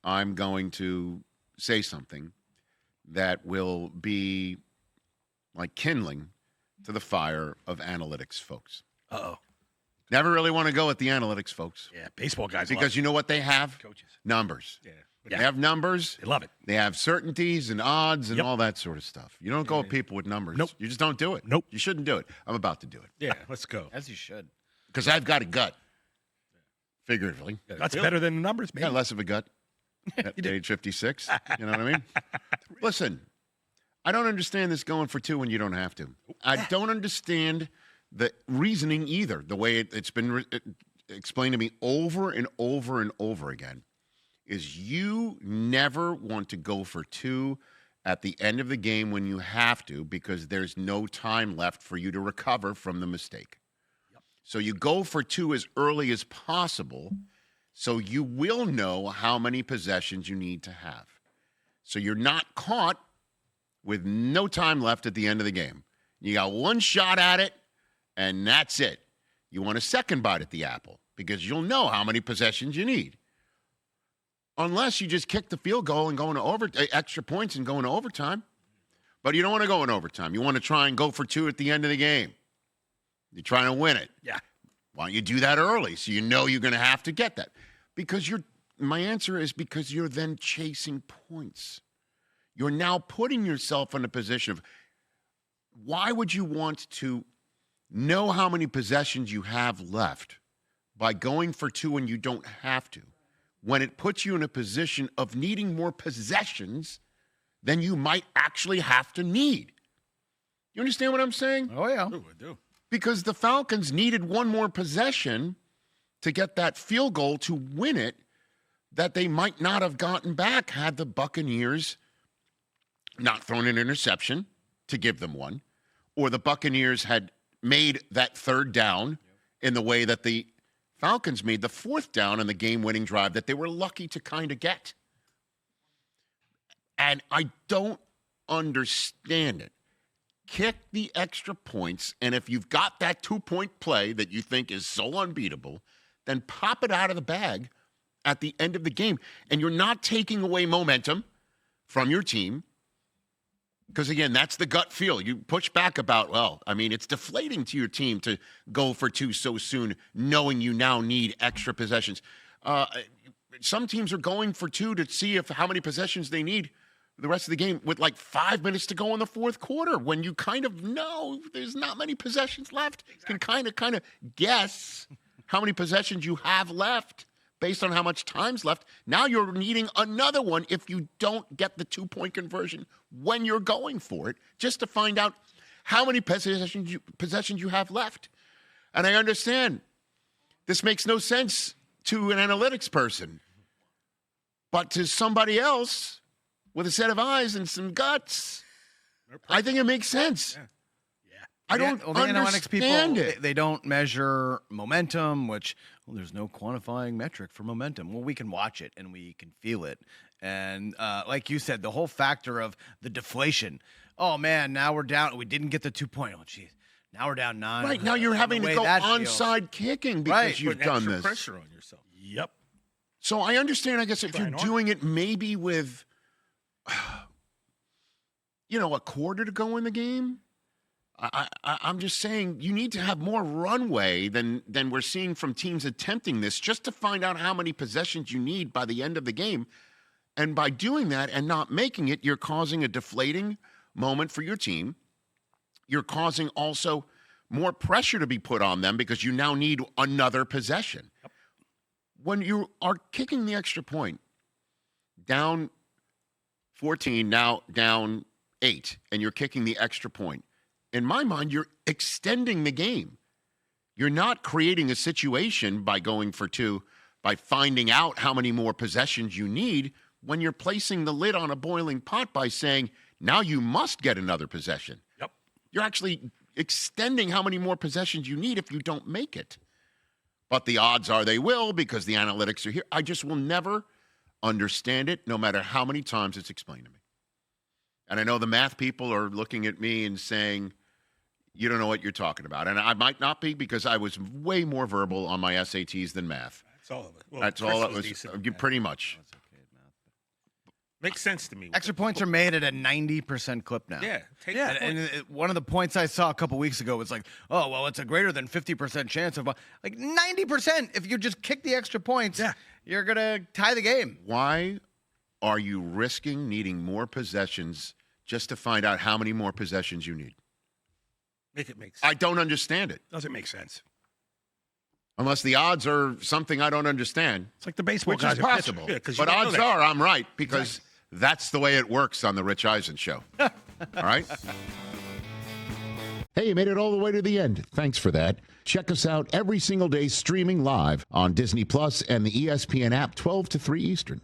I'm going to say something that will be like kindling to the fire of analytics folks. Uh-oh. Never really want to go at the analytics folks. Yeah, baseball guys because you know what they have? Coaches. Numbers. Yeah. They have numbers. They love it. They have certainties and odds and all that sort of stuff. You don't go at people with numbers. Nope. You just don't do it. Nope. You shouldn't do it. I'm about to do it. Yeah, let's go. As you should. Because I've got a gut. Figuratively. That's better than the numbers, maybe. Yeah, less of a gut at age 56. You know what I mean? Listen, I don't understand this going for 2 when you don't have to. I don't understand the reasoning either, the way it's been explained to me over and over and over again, is you never want to go for 2 at the end of the game when you have to because there's no time left for you to recover from the mistake. Yep. So you go for 2 as early as possible so you will know how many possessions you need to have. So you're not caught with no time left at the end of the game. You got one shot at it, and that's it. You want a second bite at the apple because you'll know how many possessions you need. Unless you just kick the field goal and go into extra points and go into overtime. But you don't want to go in overtime. You want to try and go for 2 at the end of the game. You're trying to win it. Yeah. Why don't you do that early so you know you're going to have to get that? Because my answer is because you're then chasing points. You're now putting yourself in a position of why would you want to know how many possessions you have left by going for 2 when you don't have to, when it puts you in a position of needing more possessions than you might actually have to need. You understand what I'm saying? Oh, yeah. I do. Because the Falcons needed one more possession to get that field goal to win it that they might not have gotten back had the Buccaneers not thrown an interception to give them one, or the Buccaneers had made that 3rd down in the way that the Falcons made the 4th down in the game-winning drive that they were lucky to kind of get. And I don't understand it. Kick the extra points, and if you've got that 2-point play that you think is so unbeatable, then pop it out of the bag at the end of the game. And you're not taking away momentum from your team. Because, again, that's the gut feel. You push back about, it's deflating to your team to go for 2 so soon, knowing you now need extra possessions. Some teams are going for 2 to see how many possessions they need the rest of the game with like 5 minutes to go in the 4th quarter when you kind of know there's not many possessions left. Exactly. You can kind of guess how many possessions you have left based on how much time's left. Now you're needing another one if you don't get the 2-point conversion when you're going for it, just to find out how many possessions you have left. And I understand this makes no sense to an analytics person, but to somebody else with a set of eyes and some guts, I think it makes sense. Yeah. I don't understand it. They don't measure momentum, which, there's no quantifying metric for momentum. Well, we can watch it and we can feel it. And like you said, the whole factor of the deflation. Oh, man, now we're down. We didn't get the 2-point. Oh, geez. Now we're down 9. Right, now you're having to go onside kicking because you've done this. Pressure on yourself. Yep. So I understand, I guess, if you're doing it maybe with, a quarter to go in the game. I'm just saying you need to have more runway than we're seeing from teams attempting this just to find out how many possessions you need by the end of the game. And by doing that and not making it, you're causing a deflating moment for your team. You're causing also more pressure to be put on them because you now need another possession. Yep. When you are kicking the extra point, down 14, now down 8, and you're kicking the extra point, in my mind, you're extending the game. You're not creating a situation by going for 2, by finding out how many more possessions you need when you're placing the lid on a boiling pot by saying, now you must get another possession. Yep. You're actually extending how many more possessions you need if you don't make it. But the odds are they will because the analytics are here. I just will never understand it no matter how many times it's explained to me. And I know the math people are looking at me and saying, you don't know what you're talking about. And I might not be because I was way more verbal on my SATs than math. That's all of it. Well, That's all it was. Pretty much. Makes sense to me. Extra points are made at a 90% clip now. Yeah. Take Yeah, the and one of the points I saw a couple weeks ago was like, oh, well, it's a greater than 50% chance of, like 90%. If you just kick the extra points, you're going to tie the game. Why are you risking needing more possessions just to find out how many more possessions you need? Make it make sense. I don't understand it. Doesn't make sense. Unless the odds are something I don't understand. It's like the baseball Which guys is are pitching. possible. Yeah, 'cause you but don't know odds that. are I'm right because that's the way it works on the Rich Eisen Show. All right? Hey, you made it all the way to the end. Thanks for that. Check us out every single day streaming live on Disney Plus and the ESPN app 12 to 3 Eastern.